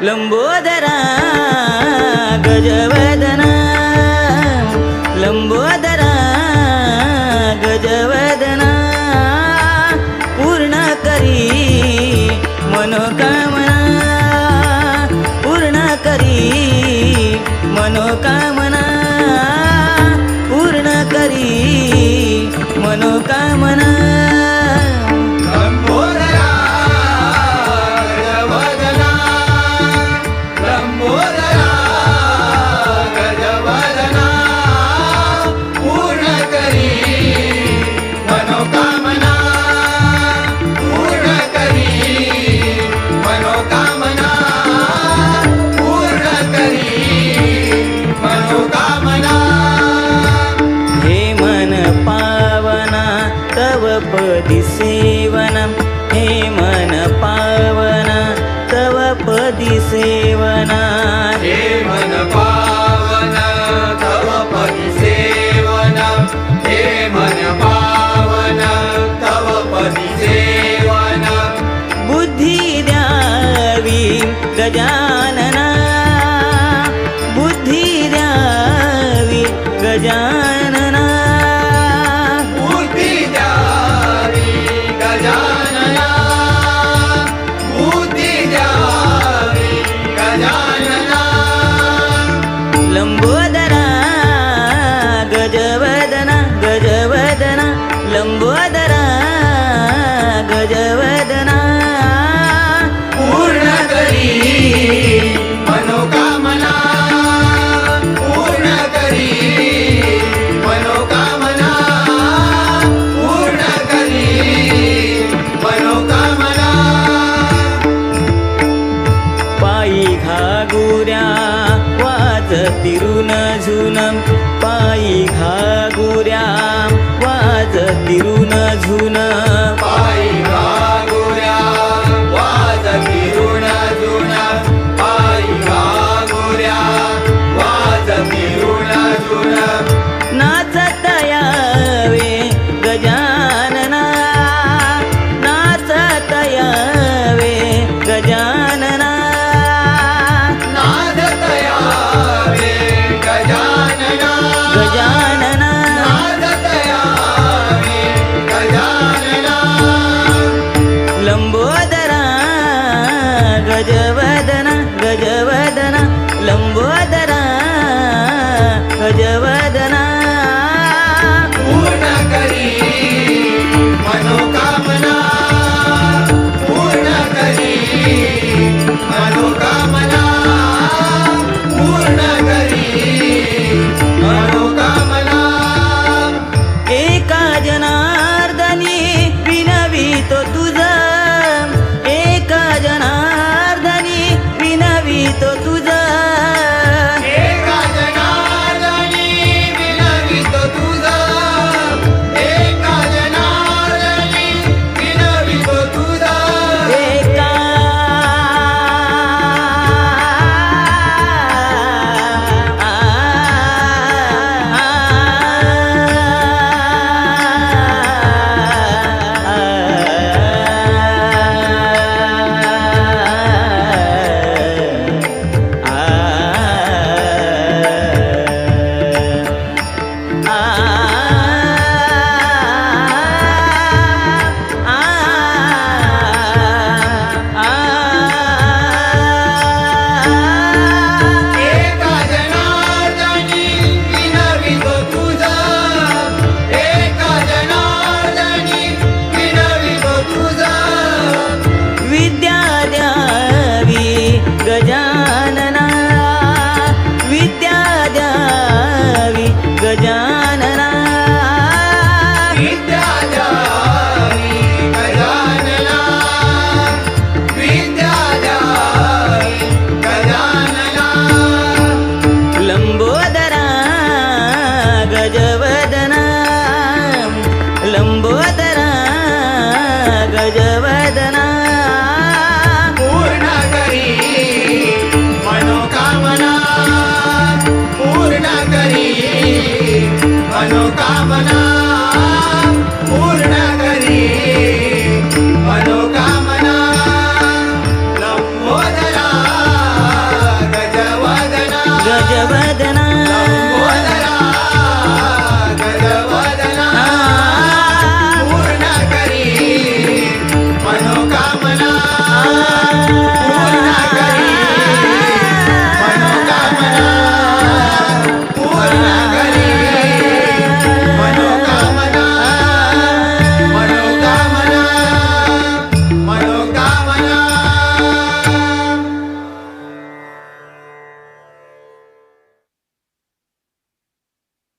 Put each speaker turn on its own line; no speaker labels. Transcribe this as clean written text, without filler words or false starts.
लंबोदरा गजवदना लंबोदरा गजवदना पूर्ण करी मनोकामना पूर्ण करी मनोकामना पूर्ण करी मनोकामना पदी सेवनम हे मन पावना तव पदी सेवना
हे मन पावना तव पदी सेवना हे मन पावना तव पदी सेवना
बुद्धि द्यावी गजानना बुद्धि द्यावी गजानना लंबोदरा गजवदना गजवदना लंबोदरा गजवदना
पूर्ण करी मनोकामना पूर्ण करी मनोकामना पूर्ण करी मनोकामना
पायी घागुऱ्या वाजतिरुन झुनम पायी घागुऱ्या वाजतिरुन झुन
पायी घागुऱ्या वाजतिरुन झुन पायी घागुऱ्या वाजतिरुन झुन
नाचत यावे गजानना नाचत यावे गजानना गजानना लंबोदरा गजव